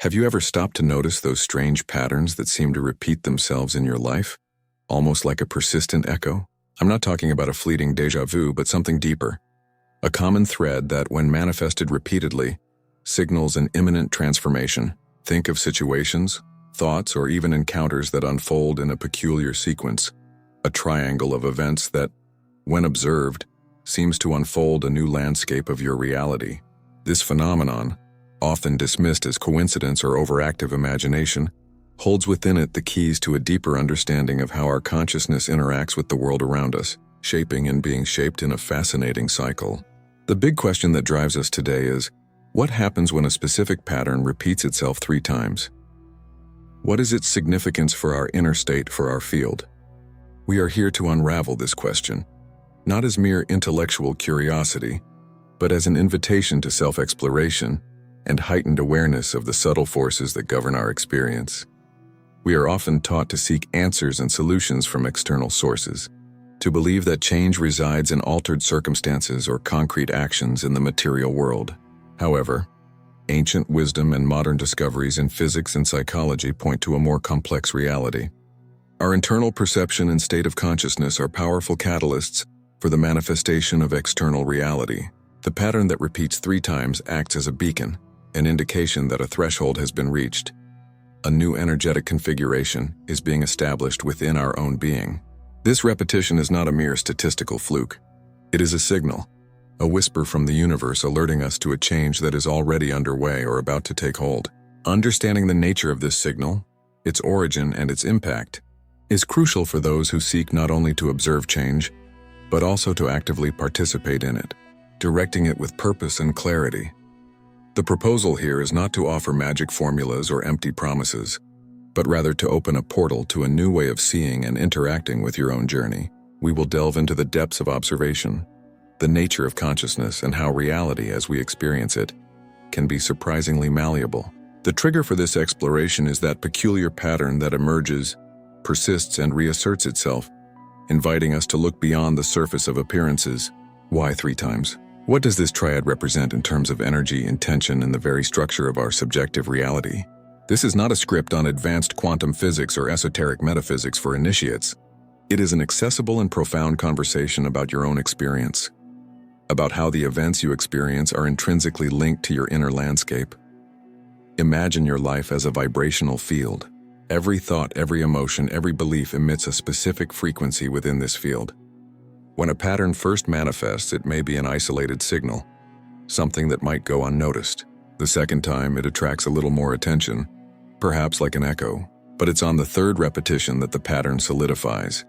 Have you ever stopped to notice those strange patterns that seem to repeat themselves in your life, almost like a persistent echo? I'm not talking about a fleeting déjà vu, but something deeper. A common thread that, when manifested repeatedly, signals an imminent transformation. Think of situations, thoughts, or even encounters that unfold in a peculiar sequence, a triangle of events that, when observed, seems to unfold a new landscape of your reality. This phenomenon, often dismissed as coincidence or overactive imagination, holds within it the keys to a deeper understanding of how our consciousness interacts with the world around us, shaping and being shaped in a fascinating cycle. The big question that drives us today is, what happens when a specific pattern repeats itself 3 times? What is its significance for our inner state, for our field? We are here to unravel this question, not as mere intellectual curiosity, but as an invitation to self-exploration and heightened awareness of the subtle forces that govern our experience. We are often taught to seek answers and solutions from external sources, to believe that change resides in altered circumstances or concrete actions in the material world. However, ancient wisdom and modern discoveries in physics and psychology point to a more complex reality. Our internal perception and state of consciousness are powerful catalysts for the manifestation of external reality. The pattern that repeats 3 times acts as a beacon, an indication that a threshold has been reached. A new energetic configuration is being established within our own being. This repetition is not a mere statistical fluke. It is a signal, a whisper from the universe alerting us to a change that is already underway or about to take hold. Understanding the nature of this signal, its origin and its impact, is crucial for those who seek not only to observe change, but also to actively participate in it, directing it with purpose and clarity. The proposal here is not to offer magic formulas or empty promises, but rather to open a portal to a new way of seeing and interacting with your own journey. We will delve into the depths of observation, the nature of consciousness, and how reality as we experience it can be surprisingly malleable. The trigger for this exploration is that peculiar pattern that emerges, persists, and reasserts itself, inviting us to look beyond the surface of appearances. Why 3 times? What does this triad represent in terms of energy, intention, and the very structure of our subjective reality? This is not a script on advanced quantum physics or esoteric metaphysics for initiates. It is an accessible and profound conversation about your own experience, about how the events you experience are intrinsically linked to your inner landscape. Imagine your life as a vibrational field. Every thought, every emotion, every belief emits a specific frequency within this field. When a pattern first manifests, it may be an isolated signal, something that might go unnoticed. The second time, it attracts a little more attention, perhaps like an echo. But it's on the 3rd repetition that the pattern solidifies,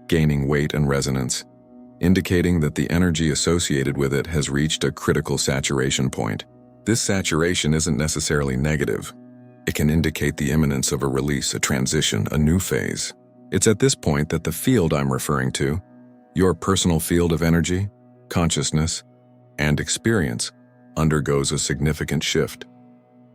gaining weight and resonance, indicating that the energy associated with it has reached a critical saturation point. This saturation isn't necessarily negative. It can indicate the imminence of a release, a transition, a new phase. It's at this point that the field I'm referring to, your personal field of energy, consciousness, and experience, undergoes a significant shift.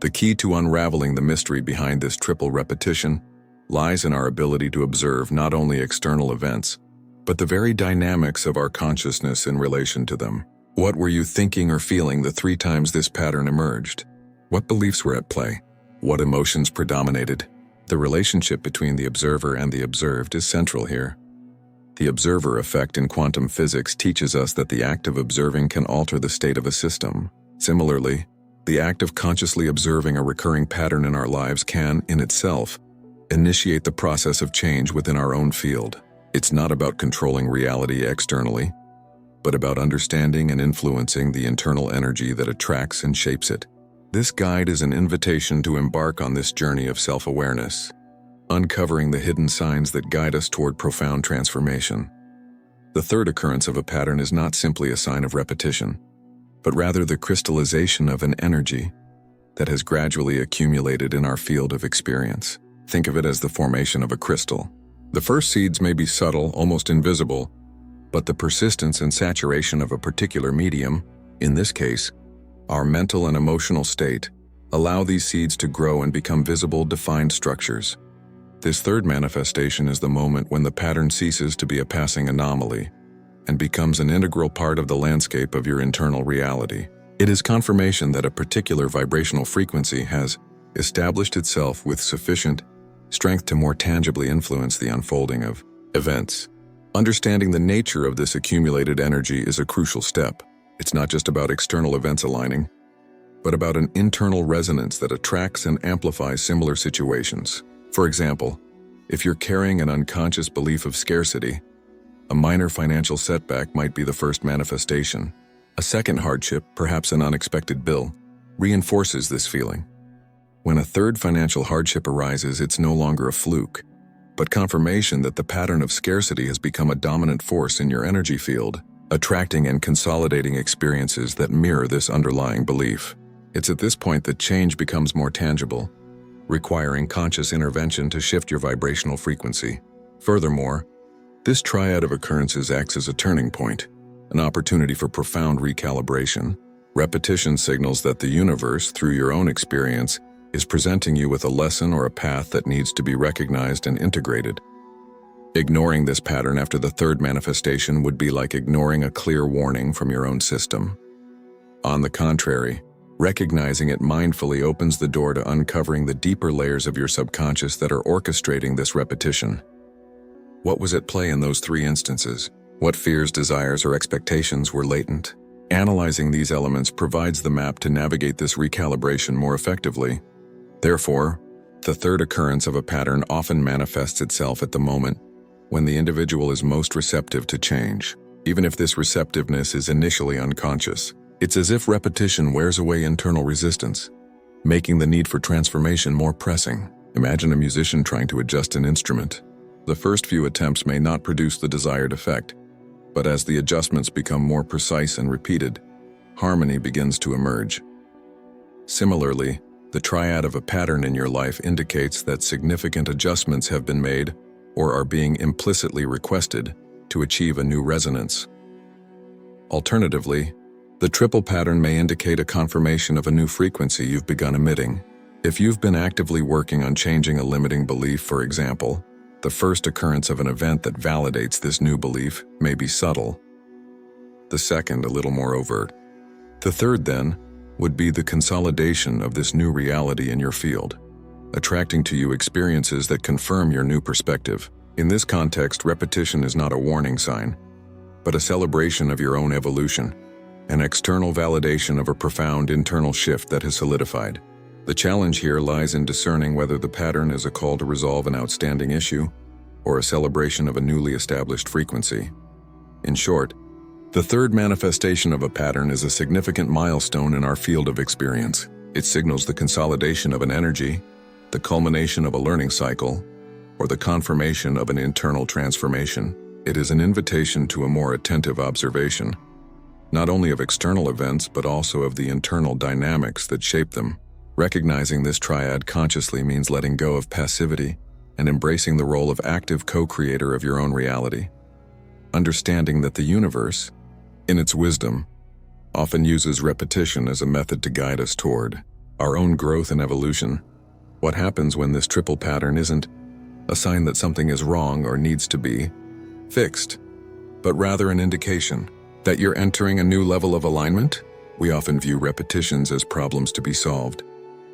The key to unraveling the mystery behind this triple repetition lies in our ability to observe not only external events, but the very dynamics of our consciousness in relation to them. What were you thinking or feeling the 3 times this pattern emerged? What beliefs were at play? What emotions predominated? The relationship between the observer and the observed is central here. The observer effect in quantum physics teaches us that the act of observing can alter the state of a system. Similarly, the act of consciously observing a recurring pattern in our lives can, in itself, initiate the process of change within our own field. It's not about controlling reality externally, but about understanding and influencing the internal energy that attracts and shapes it. This guide is an invitation to embark on this journey of self-awareness, uncovering the hidden signs that guide us toward profound transformation. The 3rd occurrence of a pattern is not simply a sign of repetition, but rather the crystallization of an energy that has gradually accumulated in our field of experience. Think of it as the formation of a crystal. The first seeds may be subtle, almost invisible, but the persistence and saturation of a particular medium, in this case, our mental and emotional state, allow these seeds to grow and become visible, defined structures. This 3rd manifestation is the moment when the pattern ceases to be a passing anomaly and becomes an integral part of the landscape of your internal reality. It is confirmation that a particular vibrational frequency has established itself with sufficient strength to more tangibly influence the unfolding of events. Understanding the nature of this accumulated energy is a crucial step. It's not just about external events aligning, but about an internal resonance that attracts and amplifies similar situations. For example, if you're carrying an unconscious belief of scarcity, a minor financial setback might be the first manifestation. A second hardship, perhaps an unexpected bill, reinforces this feeling. When a third financial hardship arises, it's no longer a fluke, but confirmation that the pattern of scarcity has become a dominant force in your energy field, attracting and consolidating experiences that mirror this underlying belief. It's at this point that change becomes more tangible, requiring conscious intervention to shift your vibrational frequency. Furthermore, this triad of occurrences acts as a turning point, an opportunity for profound recalibration. Repetition signals that the universe, through your own experience, is presenting you with a lesson or a path that needs to be recognized and integrated. Ignoring this pattern after the third manifestation would be like ignoring a clear warning from your own system. On the contrary, recognizing it mindfully opens the door to uncovering the deeper layers of your subconscious that are orchestrating this repetition. What was at play in those three instances? What fears, desires, or expectations were latent? Analyzing these elements provides the map to navigate this recalibration more effectively. Therefore, the third occurrence of a pattern often manifests itself at the moment when the individual is most receptive to change. Even if this receptiveness is initially unconscious, it's as if repetition wears away internal resistance, making the need for transformation more pressing. Imagine a musician trying to adjust an instrument. The first few attempts may not produce the desired effect, but as the adjustments become more precise and repeated, harmony begins to emerge. Similarly, the triad of a pattern in your life indicates that significant adjustments have been made or are being implicitly requested to achieve a new resonance. Alternatively, the triple pattern may indicate a confirmation of a new frequency you've begun emitting. If you've been actively working on changing a limiting belief, for example, the first occurrence of an event that validates this new belief may be subtle. The second, a little more overt. The third, then, would be the consolidation of this new reality in your field, attracting to you experiences that confirm your new perspective. In this context, repetition is not a warning sign, but a celebration of your own evolution, an external validation of a profound internal shift that has solidified. The challenge here lies in discerning whether the pattern is a call to resolve an outstanding issue or a celebration of a newly established frequency. In short, the third manifestation of a pattern is a significant milestone in our field of experience. It signals the consolidation of an energy, the culmination of a learning cycle, or the confirmation of an internal transformation. It is an invitation to a more attentive observation, not only of external events but also of the internal dynamics that shape them. Recognizing this triad consciously means letting go of passivity and embracing the role of active co-creator of your own reality. Understanding that the universe, in its wisdom, often uses repetition as a method to guide us toward our own growth and evolution. What happens when this triple pattern isn't a sign that something is wrong or needs to be fixed, but rather an indication that you're entering a new level of alignment? We often view repetitions as problems to be solved,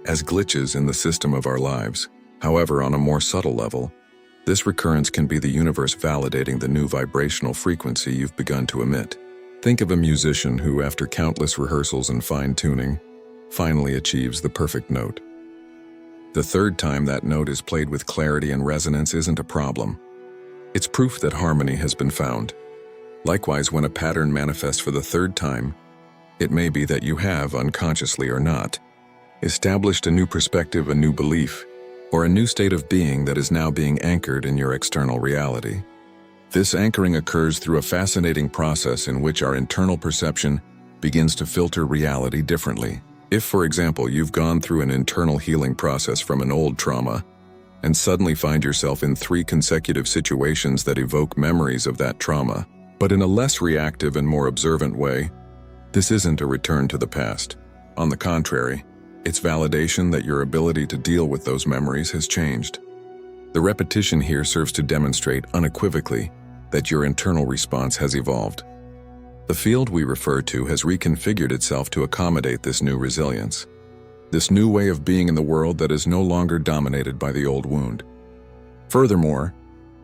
as glitches in the system of our lives. However, on a more subtle level, this recurrence can be the universe validating the new vibrational frequency you've begun to emit. Think of a musician who, after countless rehearsals and fine-tuning, finally achieves the perfect note. The third time that note is played with clarity and resonance isn't a problem. It's proof that harmony has been found. Likewise, when a pattern manifests for the third time, it may be that you have, unconsciously or not, established a new perspective, a new belief, or a new state of being that is now being anchored in your external reality. This anchoring occurs through a fascinating process in which our internal perception begins to filter reality differently. If, for example, you've gone through an internal healing process from an old trauma and suddenly find yourself in 3 consecutive situations that evoke memories of that trauma, but in a less reactive and more observant way, this isn't a return to the past. On the contrary, it's validation that your ability to deal with those memories has changed. The repetition here serves to demonstrate unequivocally that your internal response has evolved. The field we refer to has reconfigured itself to accommodate this new resilience. this new way of being in the world that is no longer dominated by the old wound. Furthermore,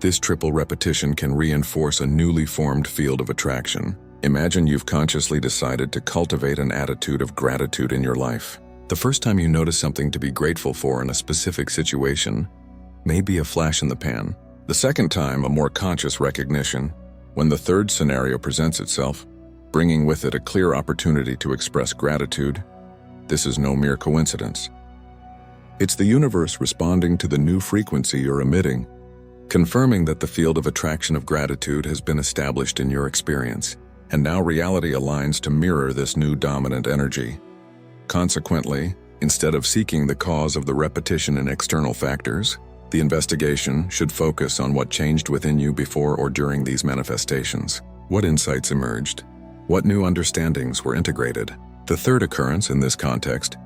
this triple repetition can reinforce a newly formed field of attraction. Imagine you've consciously decided to cultivate an attitude of gratitude in your life. The first time you notice something to be grateful for in a specific situation may be a flash in the pan. The second time, a more conscious recognition, when the third scenario presents itself, bringing with it a clear opportunity to express gratitude. This is no mere coincidence. It's the universe responding to the new frequency you're emitting, confirming that the field of attraction of gratitude has been established in your experience, and now reality aligns to mirror this new dominant energy. Consequently, instead of seeking the cause of the repetition in external factors, the investigation should focus on what changed within you before or during these manifestations. What insights emerged? What new understandings were integrated? The third occurrence in this context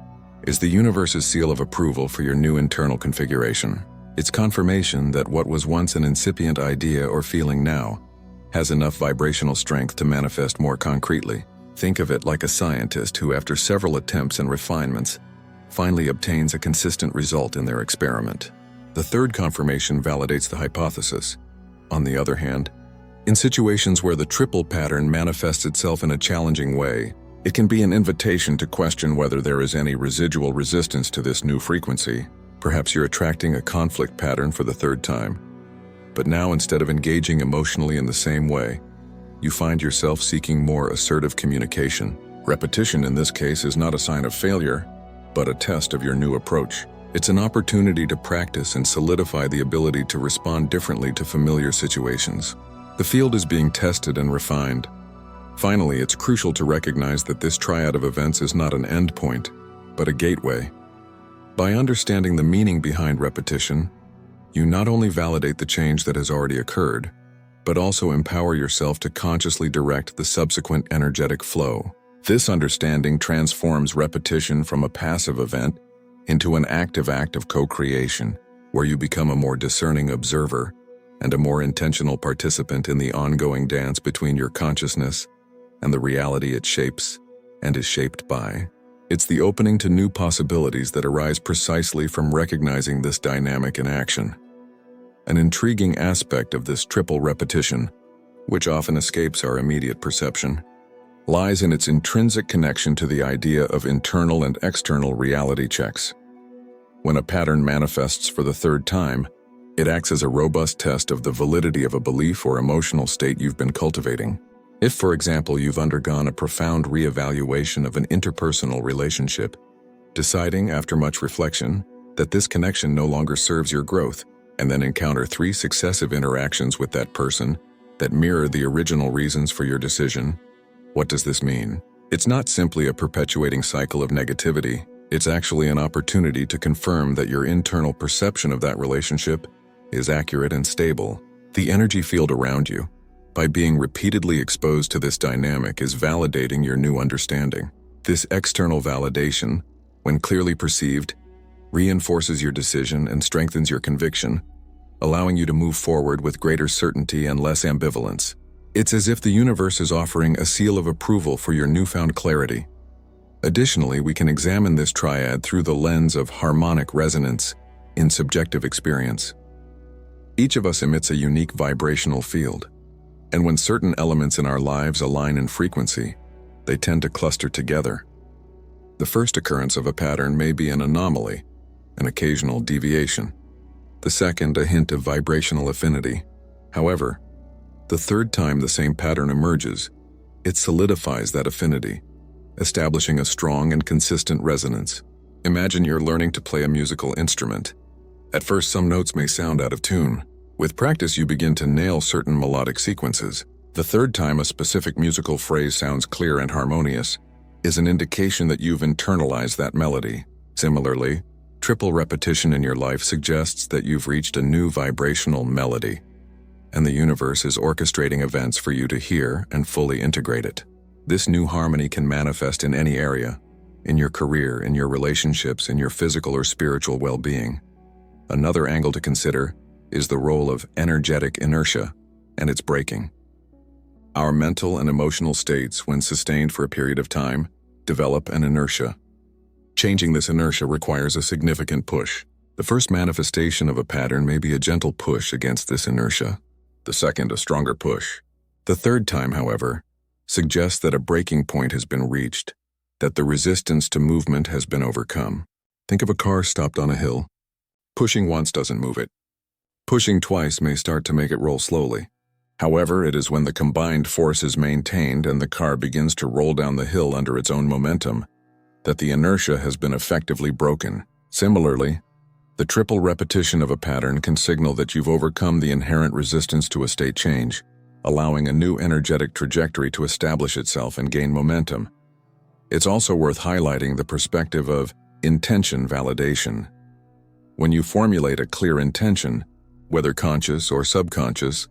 is the universe's seal of approval for your new internal configuration. It's confirmation that what was once an incipient idea or feeling now has enough vibrational strength to manifest more concretely. Think of it like a scientist who, after several attempts and refinements, finally obtains a consistent result in their experiment. The third confirmation validates the hypothesis. On the other hand, in situations where the triple pattern manifests itself in a challenging way, it can be an invitation to question whether there is any residual resistance to this new frequency. Perhaps you're attracting a conflict pattern for the third time. But now, instead of engaging emotionally in the same way, you find yourself seeking more assertive communication. Repetition in this case is not a sign of failure, but a test of your new approach. It's an opportunity to practice and solidify the ability to respond differently to familiar situations. The field is being tested and refined. Finally, it's crucial to recognize that this triad of events is not an end point, but a gateway. By understanding the meaning behind repetition, you not only validate the change that has already occurred, but also empower yourself to consciously direct the subsequent energetic flow. This understanding transforms repetition from a passive event into an active act of co-creation, where you become a more discerning observer and a more intentional participant in the ongoing dance between your consciousness and the reality it shapes and is shaped by. It's the opening to new possibilities that arise precisely from recognizing this dynamic in action. An intriguing aspect of this triple repetition, which often escapes our immediate perception, lies in its intrinsic connection to the idea of internal and external reality checks. When a pattern manifests for the third time, it acts as a robust test of the validity of a belief or emotional state you've been cultivating. If, for example, you've undergone a profound reevaluation of an interpersonal relationship, deciding after much reflection that this connection no longer serves your growth, and then encounter 3 successive interactions with that person that mirror the original reasons for your decision, what does this mean? It's not simply a perpetuating cycle of negativity. It's actually an opportunity to confirm that your internal perception of that relationship is accurate and stable. The energy field around you, by being repeatedly exposed to this dynamic, is validating your new understanding. This external validation, when clearly perceived, reinforces your decision and strengthens your conviction, allowing you to move forward with greater certainty and less ambivalence. It's as if the universe is offering a seal of approval for your newfound clarity. Additionally, we can examine this triad through the lens of harmonic resonance in subjective experience. Each of us emits a unique vibrational field, and when certain elements in our lives align in frequency, they tend to cluster together. The first occurrence of a pattern may be an anomaly, an occasional deviation. The second, a hint of vibrational affinity. However, the third time the same pattern emerges, it solidifies that affinity, establishing a strong and consistent resonance. Imagine you're learning to play a musical instrument. At first, some notes may sound out of tune. With practice, you begin to nail certain melodic sequences. The third time a specific musical phrase sounds clear and harmonious is an indication that you've internalized that melody. Similarly, triple repetition in your life suggests that you've reached a new vibrational melody, and the universe is orchestrating events for you to hear and fully integrate it. This new harmony can manifest in any area, in your career, in your relationships, in your physical or spiritual well-being. Another angle to consider is the role of energetic inertia and its breaking. Our mental and emotional states, when sustained for a period of time, develop an inertia. Changing this inertia requires a significant push. The first manifestation of a pattern may be a gentle push against this inertia. The second, a stronger push. The third time, however, suggests that a breaking point has been reached, that the resistance to movement has been overcome. Think of a car stopped on a hill. Pushing once doesn't move it. Pushing twice may start to make it roll slowly. However, it is when the combined force is maintained and the car begins to roll down the hill under its own momentum that the inertia has been effectively broken. Similarly, the triple repetition of a pattern can signal that you've overcome the inherent resistance to a state change, allowing a new energetic trajectory to establish itself and gain momentum. It's also worth highlighting the perspective of intention validation. When you formulate a clear intention, whether conscious or subconscious,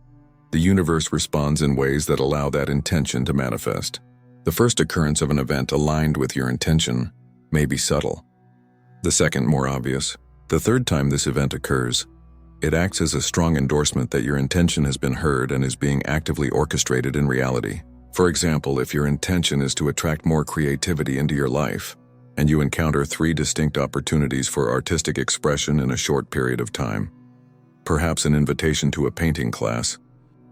the universe responds in ways that allow that intention to manifest. The first occurrence of an event aligned with your intention may be subtle. The second, more obvious. The third time this event occurs, it acts as a strong endorsement that your intention has been heard and is being actively orchestrated in reality. For example, if your intention is to attract more creativity into your life, and you encounter 3 distinct opportunities for artistic expression in a short period of time, perhaps an invitation to a painting class,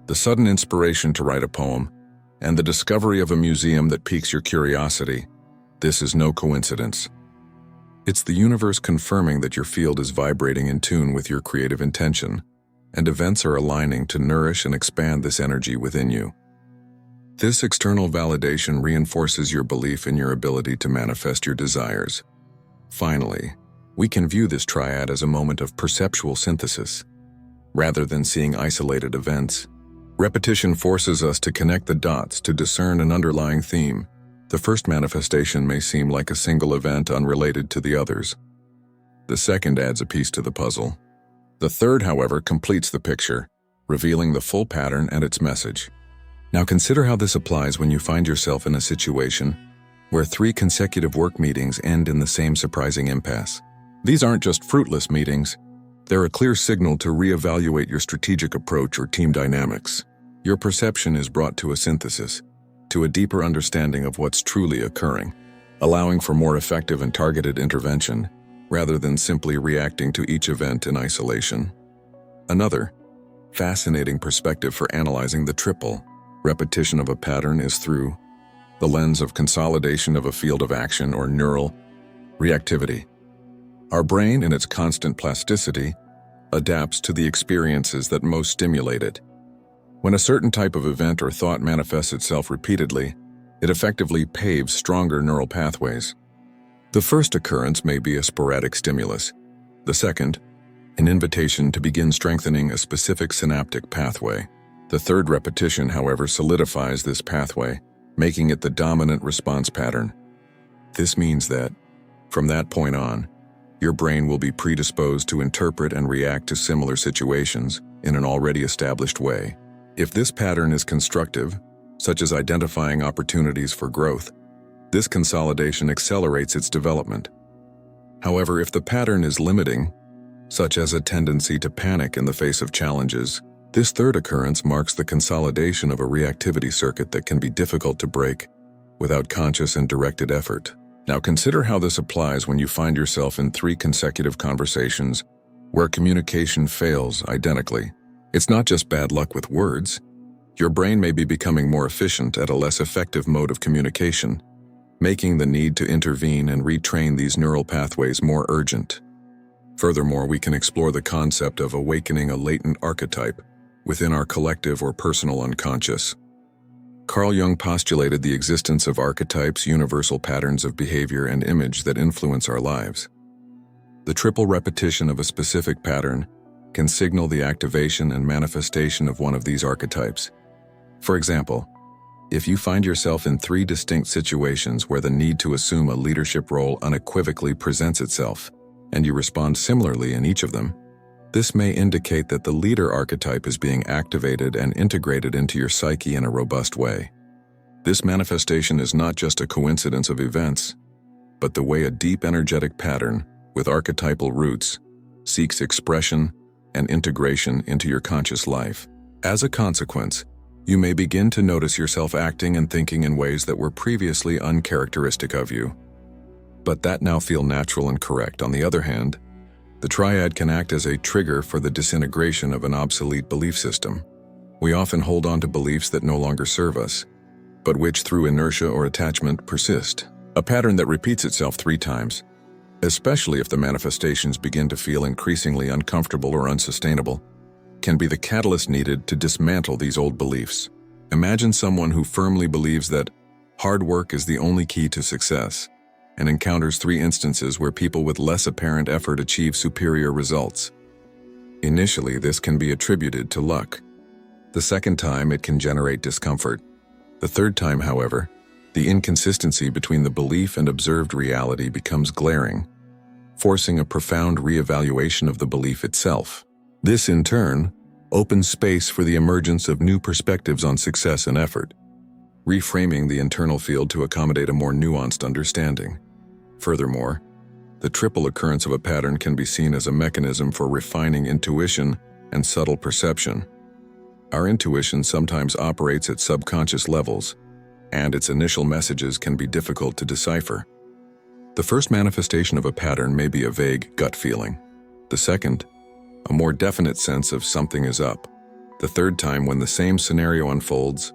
the sudden inspiration to write a poem, and the discovery of a museum that piques your curiosity, this is no coincidence. It's the universe confirming that your field is vibrating in tune with your creative intention, and events are aligning to nourish and expand this energy within you. This external validation reinforces your belief in your ability to manifest your desires. Finally, we can view this triad as a moment of perceptual synthesis. Rather than seeing isolated events, repetition forces us to connect the dots to discern an underlying theme. The first manifestation may seem like a single event unrelated to the others. The second adds a piece to the puzzle. The third, however, completes the picture, revealing the full pattern and its message. Now consider how this applies when you find yourself in a situation where 3 consecutive work meetings end in the same surprising impasse. These aren't just fruitless meetings. They're a clear signal to reevaluate your strategic approach or team dynamics. Your perception is brought to a synthesis, to a deeper understanding of what's truly occurring, allowing for more effective and targeted intervention, rather than simply reacting to each event in isolation. Another fascinating perspective for analyzing the triple repetition of a pattern is through the lens of consolidation of a field of action or neural reactivity. Our brain, in its constant plasticity, adapts to the experiences that most stimulate it. When a certain type of event or thought manifests itself repeatedly, it effectively paves stronger neural pathways. The first occurrence may be a sporadic stimulus. The second, an invitation to begin strengthening a specific synaptic pathway. The third repetition, however, solidifies this pathway, making it the dominant response pattern. This means that, from that point on, your brain will be predisposed to interpret and react to similar situations in an already established way. If this pattern is constructive, such as identifying opportunities for growth, this consolidation accelerates its development. However, if the pattern is limiting, such as a tendency to panic in the face of challenges, this third occurrence marks the consolidation of a reactivity circuit that can be difficult to break without conscious and directed effort. Now consider how this applies when you find yourself in 3 consecutive conversations where communication fails identically. It's not just bad luck with words. Your brain may be becoming more efficient at a less effective mode of communication, making the need to intervene and retrain these neural pathways more urgent. Furthermore, we can explore the concept of awakening a latent archetype within our collective or personal unconscious. Carl Jung postulated the existence of archetypes, universal patterns of behavior and image that influence our lives. The triple repetition of a specific pattern can signal the activation and manifestation of one of these archetypes. For example, if you find yourself in 3 distinct situations where the need to assume a leadership role unequivocally presents itself, and you respond similarly in each of them, this may indicate that the leader archetype is being activated and integrated into your psyche in a robust way. This manifestation is not just a coincidence of events, but the way a deep energetic pattern with archetypal roots seeks expression and integration into your conscious life. As a consequence, you may begin to notice yourself acting and thinking in ways that were previously uncharacteristic of you. but that now feel natural and correct. On the other hand, the triad can act as a trigger for the disintegration of an obsolete belief system. We often hold on to beliefs that no longer serve us, but which through inertia or attachment persist. A pattern that repeats itself 3 times, especially if the manifestations begin to feel increasingly uncomfortable or unsustainable, can be the catalyst needed to dismantle these old beliefs. Imagine someone who firmly believes that hard work is the only key to success, and encounters 3 instances where people with less apparent effort achieve superior results. Initially, this can be attributed to luck. The second time, it can generate discomfort. The third time, however, the inconsistency between the belief and observed reality becomes glaring, forcing a profound reevaluation of the belief itself. This, in turn, opens space for the emergence of new perspectives on success and effort, reframing the internal field to accommodate a more nuanced understanding. Furthermore, the triple occurrence of a pattern can be seen as a mechanism for refining intuition and subtle perception. Our intuition sometimes operates at subconscious levels, and its initial messages can be difficult to decipher. The first manifestation of a pattern may be a vague gut feeling. The second, a more definite sense of something is up. The third time, when the same scenario unfolds,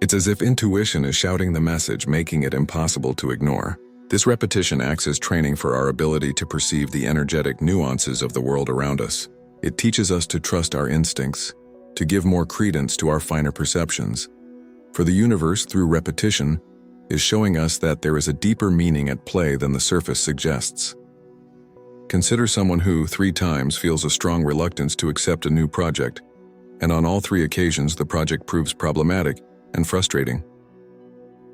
it's as if intuition is shouting the message, making it impossible to ignore. This repetition acts as training for our ability to perceive the energetic nuances of the world around us. It teaches us to trust our instincts, to give more credence to our finer perceptions. For the universe, through repetition, is showing us that there is a deeper meaning at play than the surface suggests. Consider someone who, 3 times, feels a strong reluctance to accept a new project, and on all 3 occasions the project proves problematic and frustrating.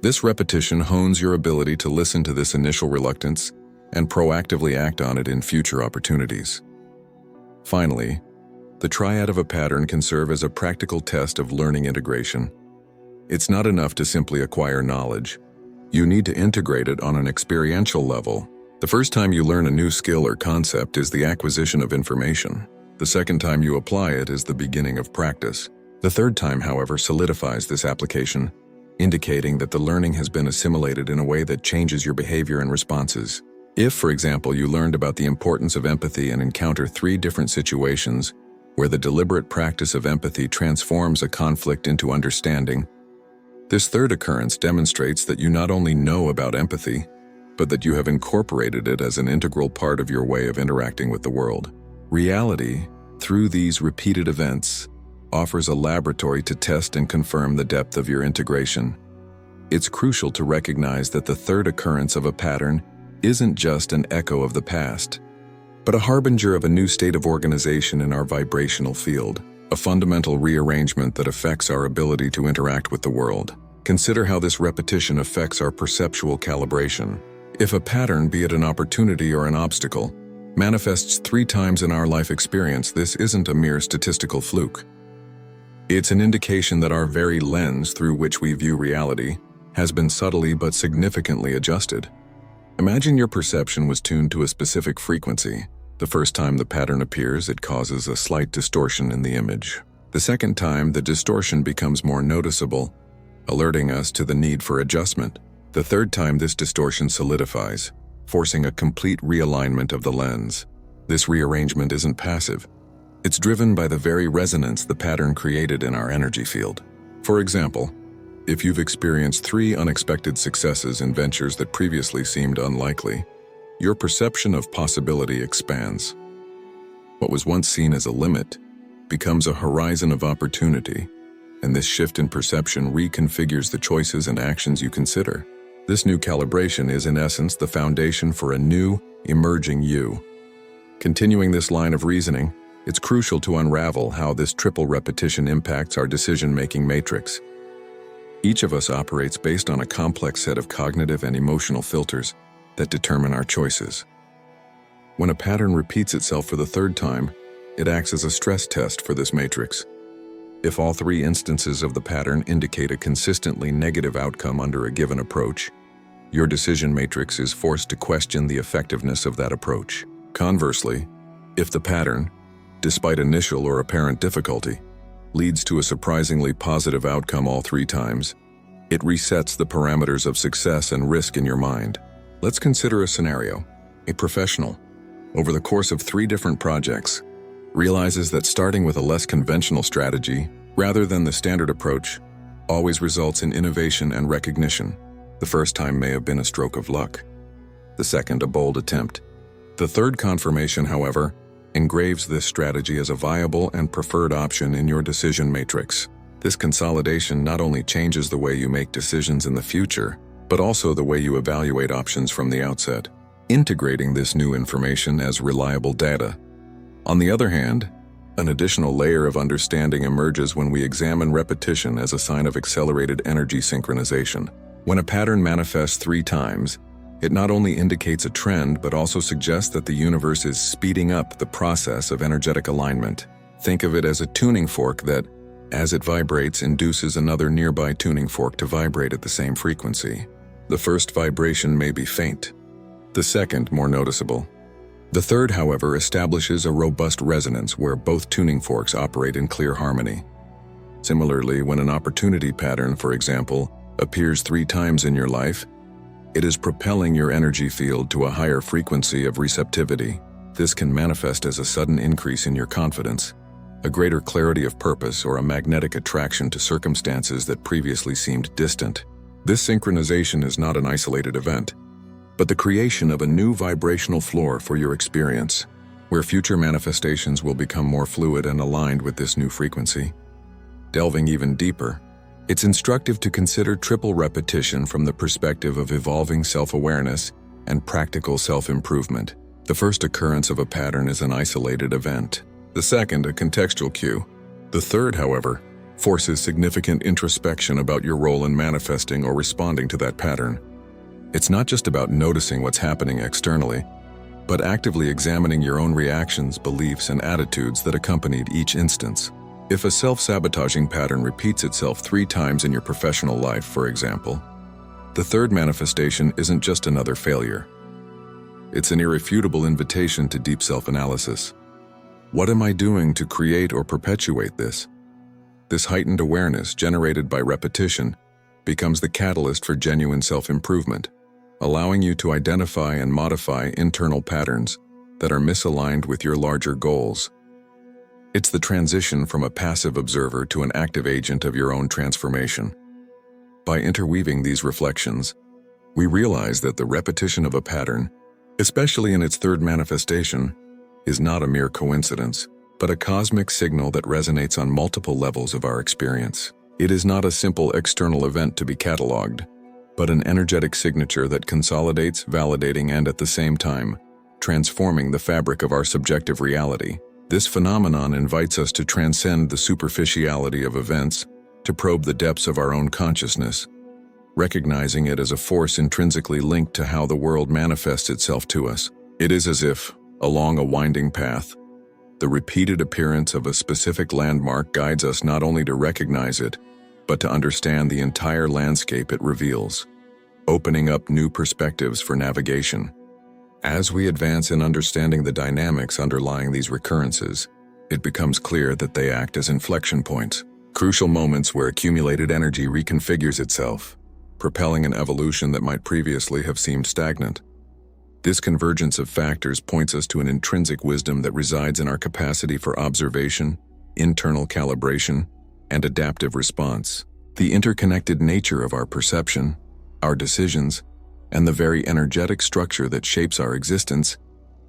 This repetition hones your ability to listen to this initial reluctance and proactively act on it in future opportunities. Finally, the triad of a pattern can serve as a practical test of learning integration. It's not enough to simply acquire knowledge. You need to integrate it on an experiential level. The first time you learn a new skill or concept is the acquisition of information. The second time you apply it is the beginning of practice. The third time, however, solidifies this application, indicating that the learning has been assimilated in a way that changes your behavior and responses. If, for example, you learned about the importance of empathy and encounter 3 different situations where the deliberate practice of empathy transforms a conflict into understanding, this third occurrence demonstrates that you not only know about empathy, but that you have incorporated it as an integral part of your way of interacting with the world. Reality, through these repeated events, offers a laboratory to test and confirm the depth of your integration. It's crucial to recognize that the third occurrence of a pattern isn't just an echo of the past, but a harbinger of a new state of organization in our vibrational field, a fundamental rearrangement that affects our ability to interact with the world. Consider how this repetition affects our perceptual calibration. If a pattern, be it an opportunity or an obstacle, manifests 3 times in our life experience, this isn't a mere statistical fluke. It's an indication that our very lens through which we view reality has been subtly but significantly adjusted. Imagine your perception was tuned to a specific frequency. The first time the pattern appears, it causes a slight distortion in the image. The second time, the distortion becomes more noticeable, alerting us to the need for adjustment. The third time, this distortion solidifies, forcing a complete realignment of the lens. This rearrangement isn't passive. It's driven by the very resonance the pattern created in our energy field. For example, if you've experienced 3 unexpected successes in ventures that previously seemed unlikely, your perception of possibility expands. What was once seen as a limit becomes a horizon of opportunity, and this shift in perception reconfigures the choices and actions you consider. This new calibration is, in essence, the foundation for a new, emerging you. Continuing this line of reasoning, it's crucial to unravel how this triple repetition impacts our decision-making matrix. Each of us operates based on a complex set of cognitive and emotional filters that determine our choices. When a pattern repeats itself for the third time, it acts as a stress test for this matrix. If all 3 instances of the pattern indicate a consistently negative outcome under a given approach, your decision matrix is forced to question the effectiveness of that approach. Conversely, if the pattern, despite initial or apparent difficulty, leads to a surprisingly positive outcome all 3 times, it resets the parameters of success and risk in your mind. Let's consider a scenario. A professional, over the course of 3 different projects, realizes that starting with a less conventional strategy, rather than the standard approach, always results in innovation and recognition. The first time may have been a stroke of luck. The second, a bold attempt. The third confirmation, however, engraves this strategy as a viable and preferred option in your decision matrix. This consolidation not only changes the way you make decisions in the future, but also the way you evaluate options from the outset, integrating this new information as reliable data. On the other hand, an additional layer of understanding emerges when we examine repetition as a sign of accelerated energy synchronization. When a pattern manifests 3 times, it not only indicates a trend but also suggests that the universe is speeding up the process of energetic alignment. Think of it as a tuning fork that, as it vibrates, induces another nearby tuning fork to vibrate at the same frequency. The first vibration may be faint, the second more noticeable. The third, however, establishes a robust resonance where both tuning forks operate in clear harmony. Similarly, when an opportunity pattern, for example, appears 3 times in your life, it is propelling your energy field to a higher frequency of receptivity. This can manifest as a sudden increase in your confidence, a greater clarity of purpose, or a magnetic attraction to circumstances that previously seemed distant. This synchronization is not an isolated event, but the creation of a new vibrational floor for your experience, where future manifestations will become more fluid and aligned with this new frequency. Delving even deeper, it's instructive to consider triple repetition from the perspective of evolving self-awareness and practical self-improvement. The first occurrence of a pattern is an isolated event. The second, a contextual cue. The third, however, forces significant introspection about your role in manifesting or responding to that pattern. It's not just about noticing what's happening externally, but actively examining your own reactions, beliefs, and attitudes that accompanied each instance. If a self-sabotaging pattern repeats itself 3 times in your professional life, for example, the third manifestation isn't just another failure. It's an irrefutable invitation to deep self-analysis. What am I doing to create or perpetuate this? This heightened awareness, generated by repetition, becomes the catalyst for genuine self-improvement, allowing you to identify and modify internal patterns that are misaligned with your larger goals. It's the transition from a passive observer to an active agent of your own transformation. By interweaving these reflections, we realize that the repetition of a pattern, especially in its third manifestation, is not a mere coincidence, but a cosmic signal that resonates on multiple levels of our experience. It is not a simple external event to be cataloged, but an energetic signature that consolidates, validating, and at the same time, transforming the fabric of our subjective reality. This phenomenon invites us to transcend the superficiality of events, to probe the depths of our own consciousness, recognizing it as a force intrinsically linked to how the world manifests itself to us. It is as if, along a winding path, the repeated appearance of a specific landmark guides us not only to recognize it, but to understand the entire landscape it reveals, opening up new perspectives for navigation. As we advance in understanding the dynamics underlying these recurrences, it becomes clear that they act as inflection points, crucial moments where accumulated energy reconfigures itself, propelling an evolution that might previously have seemed stagnant. This convergence of factors points us to an intrinsic wisdom that resides in our capacity for observation, internal calibration, and adaptive response. The interconnected nature of our perception, our decisions, and the very energetic structure that shapes our existence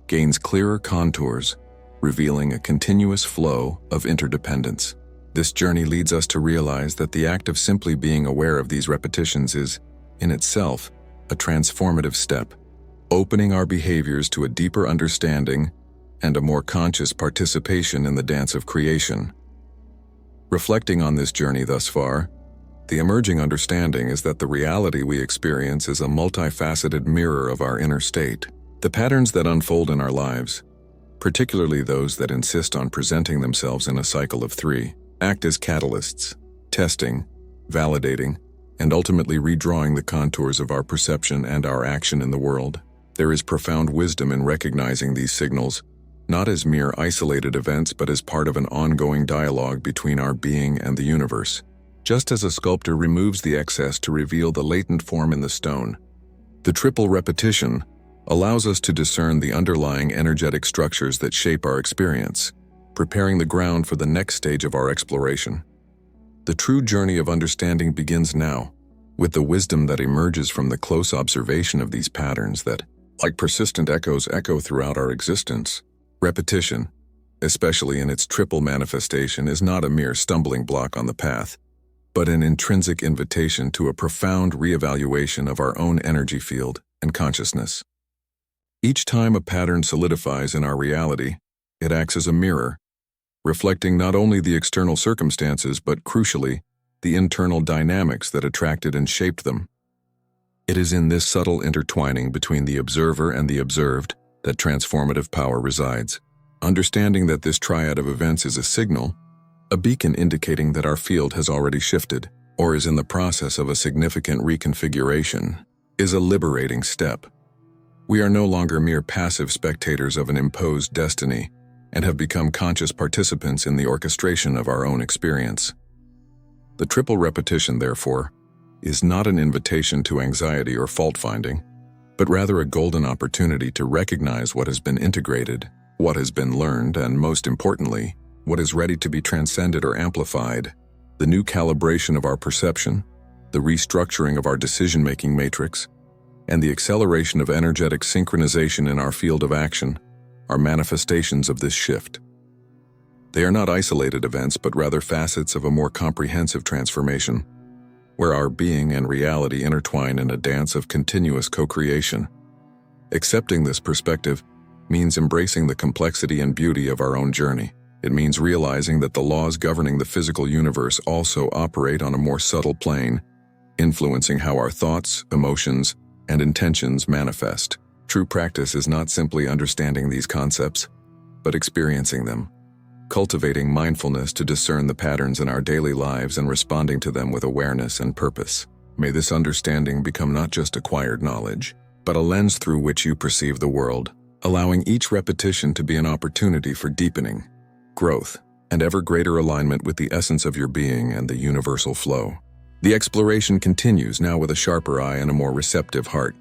gains clearer contours, revealing a continuous flow of interdependence. This journey leads us to realize that the act of simply being aware of these repetitions is, in itself, a transformative step, opening our behaviors to a deeper understanding and a more conscious participation in the dance of creation. Reflecting on this journey thus far, the emerging understanding is that the reality we experience is a multifaceted mirror of our inner state. The patterns that unfold in our lives, particularly those that insist on presenting themselves in a cycle of 3, act as catalysts, testing, validating, and ultimately redrawing the contours of our perception and our action in the world. There is profound wisdom in recognizing these signals, not as mere isolated events but as part of an ongoing dialogue between our being and the universe. Just as a sculptor removes the excess to reveal the latent form in the stone, The triple repetition allows us to discern the underlying energetic structures that shape our experience, preparing the ground for the next stage of our exploration. The true journey of understanding begins now, with the wisdom that emerges from the close observation of these patterns that, like persistent echoes, echo throughout our existence. Repetition, especially in its triple manifestation, is not a mere stumbling block on the path, but an intrinsic invitation to a profound reevaluation of our own energy field and consciousness. Each time a pattern solidifies in our reality, it acts as a mirror, reflecting not only the external circumstances but, crucially, the internal dynamics that attracted and shaped them. It is in this subtle intertwining between the observer and the observed that transformative power resides. Understanding that this triad of events is a signal, a beacon indicating that our field has already shifted or is in the process of a significant reconfiguration, is a liberating step. We are no longer mere passive spectators of an imposed destiny and have become conscious participants in the orchestration of our own experience. The triple repetition, therefore, is not an invitation to anxiety or fault-finding, but rather a golden opportunity to recognize what has been integrated, what has been learned, and most importantly, what is ready to be transcended or amplified. The new calibration of our perception, the restructuring of our decision-making matrix, and the acceleration of energetic synchronization in our field of action are manifestations of this shift. They are not isolated events, but rather facets of a more comprehensive transformation, where our being and reality intertwine in a dance of continuous co-creation. Accepting this perspective means embracing the complexity and beauty of our own journey. It means realizing that the laws governing the physical universe also operate on a more subtle plane, influencing how our thoughts, emotions, and intentions manifest. True practice is not simply understanding these concepts, but experiencing them, cultivating mindfulness to discern the patterns in our daily lives and responding to them with awareness and purpose. May this understanding become not just acquired knowledge, but a lens through which you perceive the world, allowing each repetition to be an opportunity for deepening, growth, and ever greater alignment with the essence of your being and the universal flow. The exploration continues now with a sharper eye and a more receptive heart.